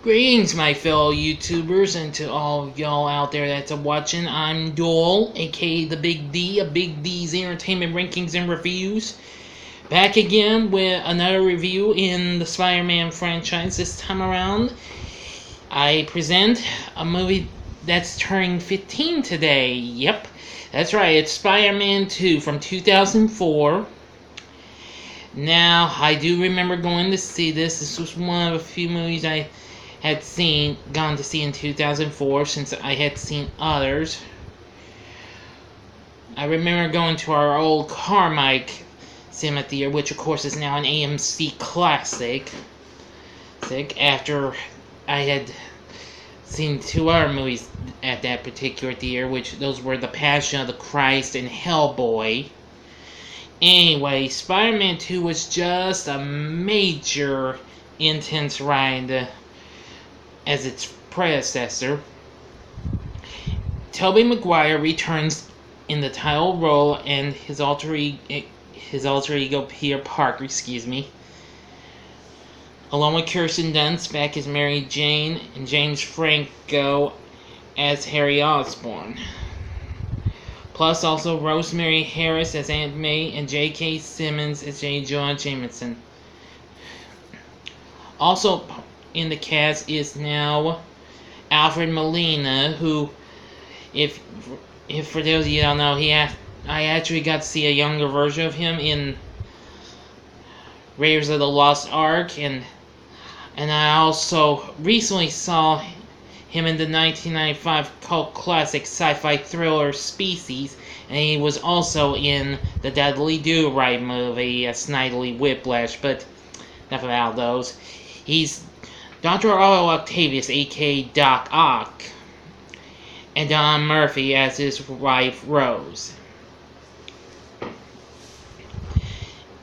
Greetings, my fellow YouTubers, and to all of y'all out there that's watching. I'm Doyle, aka the Big D of Big D's Entertainment Rankings and Reviews. Back again with another review in the Spider-Man franchise. This time around, I present a movie that's turning 15 today. Yep, that's right, it's Spider-Man 2 from 2004. Now, I do remember going to see this. This was one of a few movies I had gone to see in 2004, since I had seen others. I remember going to our old Carmike Cinema Theater, which of course is now an AMC Classic, after I had seen two other movies at that particular theater, which those were The Passion of the Christ and Hellboy. Anyway, Spider-Man 2 was just a major, intense ride as its predecessor. Tobey Maguire returns in the title role, and his alter ego Peter Parker, along with Kirsten Dunst back as Mary Jane and James Franco as Harry Osborn. Plus also Rosemary Harris as Aunt May and J.K. Simmons as J. Jonah Jameson. Also in the cast is now Alfred Molina, who, if for those of you who don't know, I actually got to see a younger version of him in Raiders of the Lost Ark, and I also recently saw him in the 1995 cult classic sci-fi thriller Species, and he was also in the Dudley Do-Right movie, Snidely Whiplash, but enough about those. He's Dr. Otto Octavius, aka Doc Ock, and Don Murphy as his wife Rose.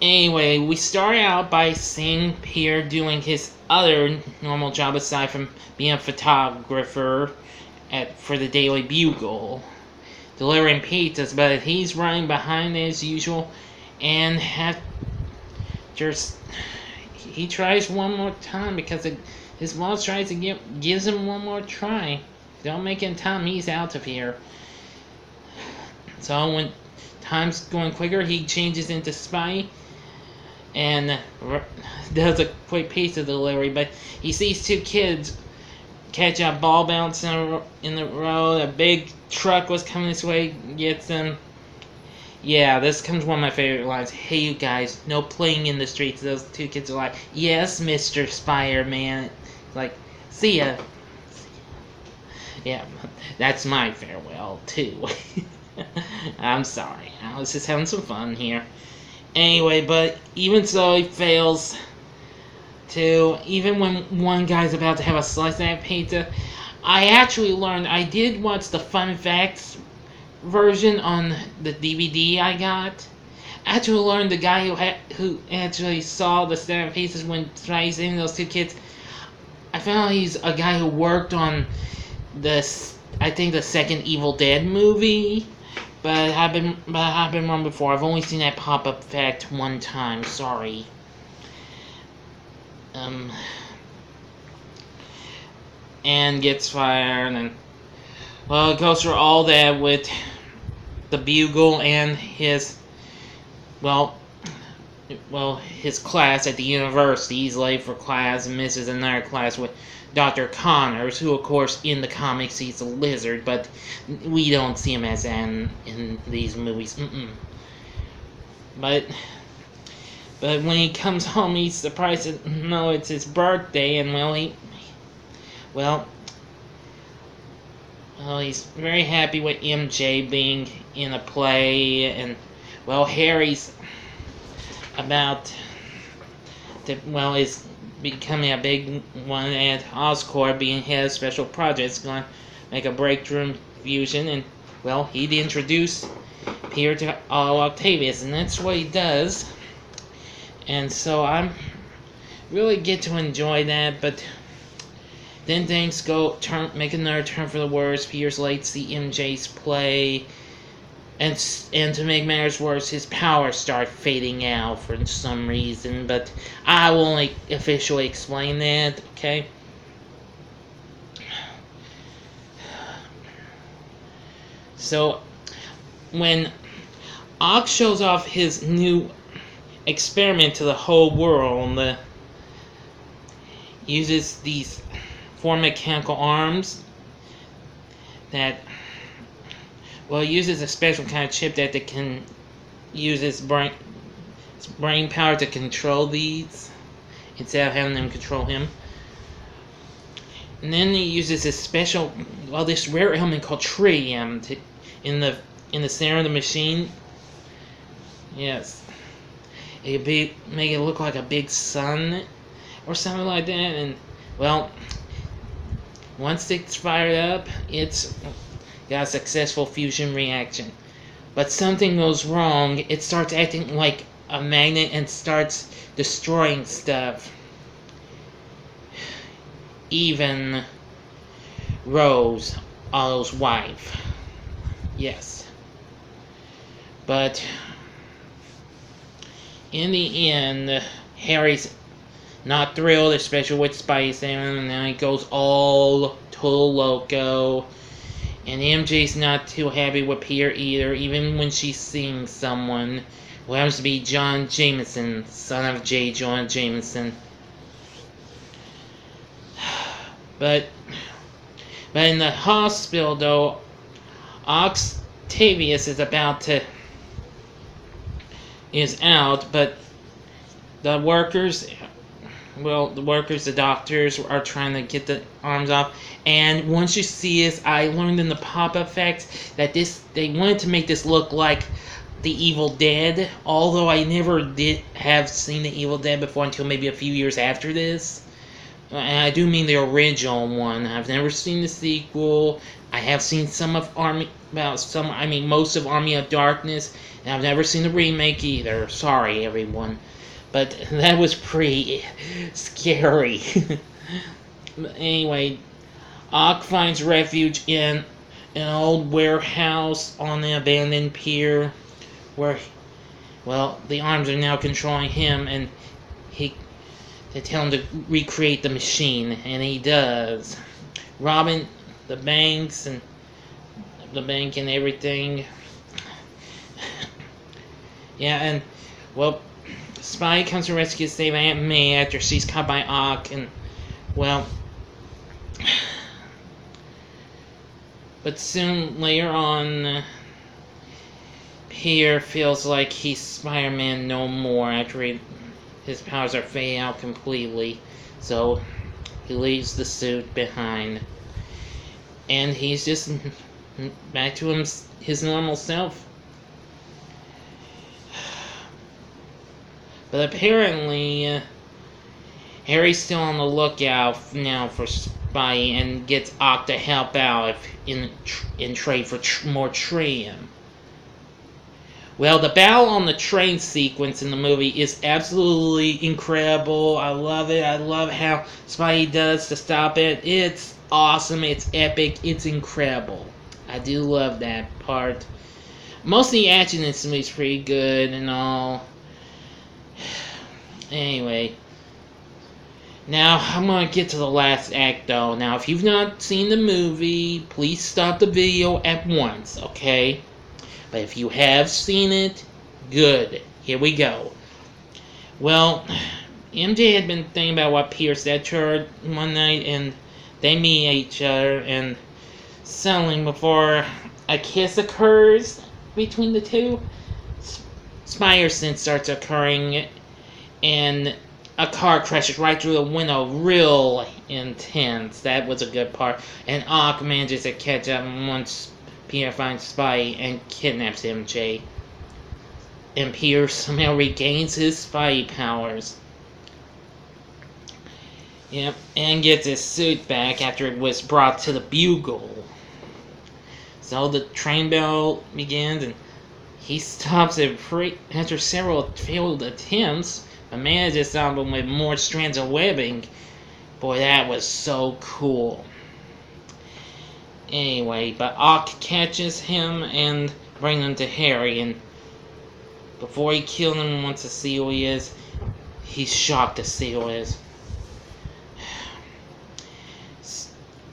Anyway, we start out by seeing Peter doing his other normal job aside from being a photographer for the Daily Bugle, delivering pizzas, but he's running behind as usual, and he tries one more time because his boss tries to gives him one more try. Don't make it in time, he's out of here. So when time's going quicker, he changes into Spy and does a quick pizza delivery, but he sees two kids catch a ball bouncing in the road. A big truck was coming this way, gets them. Yeah, this comes one of my favorite lines. Hey, you guys, no playing in the streets. Those two kids are like, yes, Mr. Spider-Man. Like, see ya. Yeah, that's my farewell, too. I'm sorry. I was just having some fun here. Anyway, but even so, he fails to, even when one guy's about to have a slice of that pizza, I did watch the Fun Facts version on the DVD I got. I actually learned the guy who actually saw the stack pieces when tracing those two kids. I found out he's a guy who worked on I think the second Evil Dead movie, but I've been wrong before. I've only seen that pop-up fact one time. Sorry. And gets fired, and well, it goes through all that with the Bugle and his his class at the university. He's late for class and misses another class with Dr. Connors, who of course in the comics he's a lizard, but we don't see him as in these movies. But when he comes home, he's surprised to know it's his birthday, and he's very happy with MJ being in a play, and Harry's is becoming a big one at Oscorp, being head of special projects, going to make a breakthrough fusion, and he'd introduce Peter to Otto Octavius, and that's what he does. And so I really get to enjoy that, but then things make another turn for the worse. Peter's late to see MJ's play, and to make matters worse, his powers start fading out for some reason, but I will only officially explain that, okay? So when Ock shows off his new experiment to the whole world, uses these 4 mechanical arms that, well, uses a special kind of chip that can use its brain power to control these instead of having them control him. And then he uses this special, well, this rare element called tritium in the center of the machine. Yes, make it look like a big sun or something like that. And well, once it's fired up, it's got a successful fusion reaction. But something goes wrong. It starts acting like a magnet and starts destroying stuff. Even Rose, Otto's wife. Yes. But in the end, Harry's not thrilled, especially with Spidey saying, and now he goes all total loco. And MJ's not too happy with Peter either, even when she's seeing someone who happens to be John Jameson, son of J. Jonah Jameson. But in the hospital, though, Octavius is out, but the workers, the doctors are trying to get the arms off. And once you see this, I learned in the pop effects that they wanted to make this look like The Evil Dead, although I never did have seen The Evil Dead before until maybe a few years after this. And I do mean the original one. I've never seen the sequel. I have seen most of Army of Darkness, and I've never seen the remake either. Sorry, everyone. But that was pretty scary. Anyway, Ock finds refuge in an old warehouse on the abandoned pier, where, well, the arms are now controlling him, and they tell him to recreate the machine, and he does. Robbing the bank and everything. Yeah, and, well, Spidey comes to rescue save Aunt May after she's caught by Ock, and, well, but soon later on, Peter feels like he's Spider-Man no more after his powers are fading out completely, so he leaves the suit behind, and he's just back to his normal self. But apparently, Harry's still on the lookout now for Spidey and gets Ock to help out in trade for more tritium. Well, the battle on the train sequence in the movie is absolutely incredible. I love it. I love how Spidey does to stop it. It's awesome. It's epic. It's incredible. I do love that part. Most of the action in this movie is pretty good and all. Anyway, now I'm going to get to the last act, though. Now, if you've not seen the movie, please stop the video at once, okay? But if you have seen it, good. Here we go. Well, MJ had been thinking about what Peter said to her one night, and they meet each other, and suddenly, before a kiss occurs between the two, Spider-Sense starts occurring, and a car crashes right through the window, real intense. That was a good part. And Ock manages to catch up once Peter finds Spidey and kidnaps MJ. And Peter somehow regains his Spidey powers. Yep, and gets his suit back after it was brought to the Bugle. So the train bell begins, and he stops it after several failed attempts, but manages to stop him with more strands of webbing. Boy, that was so cool. Anyway, but Ock catches him and brings him to Harry, and before he kills him and wants to see who he is, he's shocked to see who it is.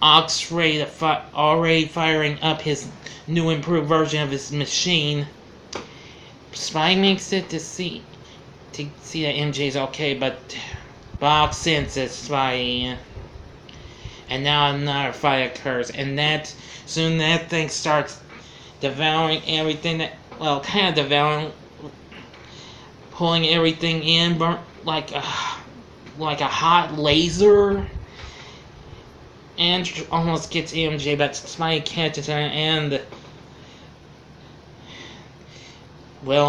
Ock's already firing up his new improved version of his machine. Spidey makes it to see that MJ's okay, but Bob senses Spidey. And now another fight occurs, and soon that thing starts devouring everything kind of devouring, pulling everything in, like a hot laser, and almost gets MJ, but Spidey catches her and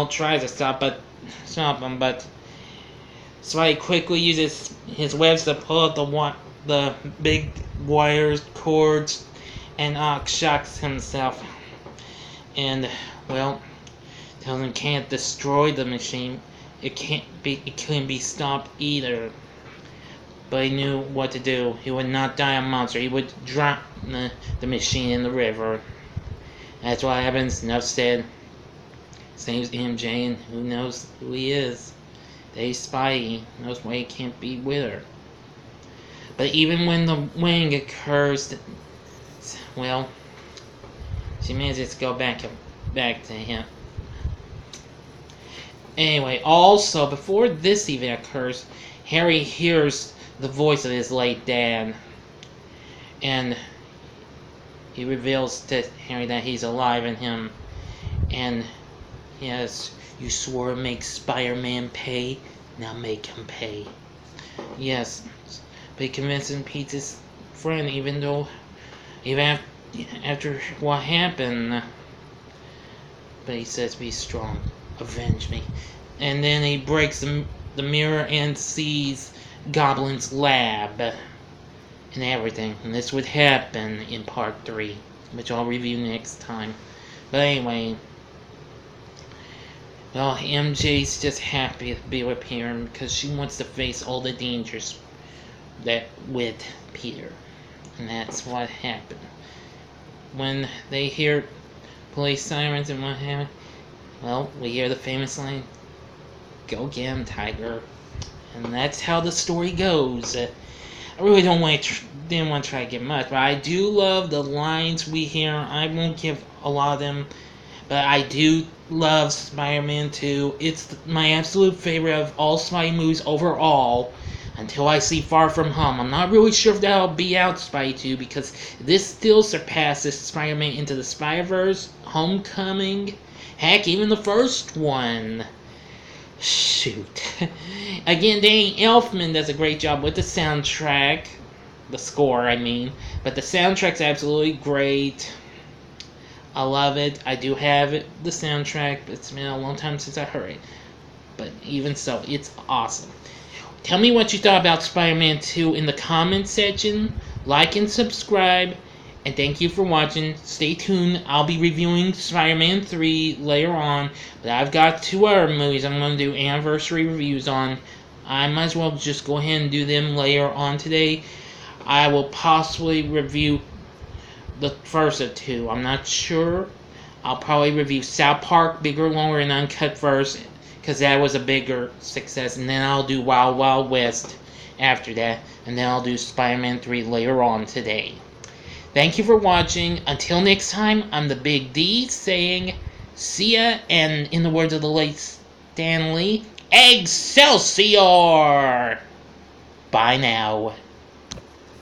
tries to stop him, but Spidey quickly uses his webs to pull out the big wires, cords, and shocks himself. And tells him can't destroy the machine. It couldn't be stopped either. But he knew what to do. He would not die a monster. He would drop the machine in the river. That's what happens. Enough said. Saves MJ, and who knows who he is. Dave Spidey knows why he can't be with her. But even when the winning occurs, she manages to go back to him. Anyway, also, before this event occurs, Harry hears the voice of his late dad. And he reveals to Harry that he's alive in him. And yes, you swore to make Spider-Man pay, now make him pay. Yes, but he convinces Peter's friend, even after what happened. But he says, be strong, avenge me. And then he breaks the mirror and sees Goblin's lab and everything. And this would happen in part 3, which I'll review next time. But anyway, MJ's just happy to be with Peter because she wants to face all the dangers with Peter. And that's what happened. When they hear police sirens and what happened, we hear the famous line, "Go get him, Tiger." And that's how the story goes. I really didn't want to try to get much, but I do love the lines we hear. I won't give a lot of them, but I do love Spider-Man 2. It's my absolute favorite of all Spidey movies overall, until I see Far From Home. I'm not really sure if that'll be out Spidey 2, because this still surpasses Spider-Man Into the Spider-Verse, Homecoming, heck, even the first one. Shoot. Again, Danny Elfman does a great job with the soundtrack. The score, I mean. But the soundtrack's absolutely great. I love it. I do have the soundtrack. It's been a long time since I heard it. But even so, it's awesome. Tell me what you thought about Spider-Man 2 in the comments section. Like and subscribe. And thank you for watching. Stay tuned. I'll be reviewing Spider-Man 3 later on. But I've got 2 other movies I'm going to do anniversary reviews on. I might as well just go ahead and do them later on today. I will possibly review the first of 2. I'm not sure. I'll probably review South Park, Bigger, Longer, and Uncut first, because that was a bigger success. And then I'll do Wild Wild West after that. And then I'll do Spider-Man 3 later on today. Thank you for watching. Until next time, I'm the Big D saying, see ya, and in the words of the late Stan Lee, Excelsior! Bye now.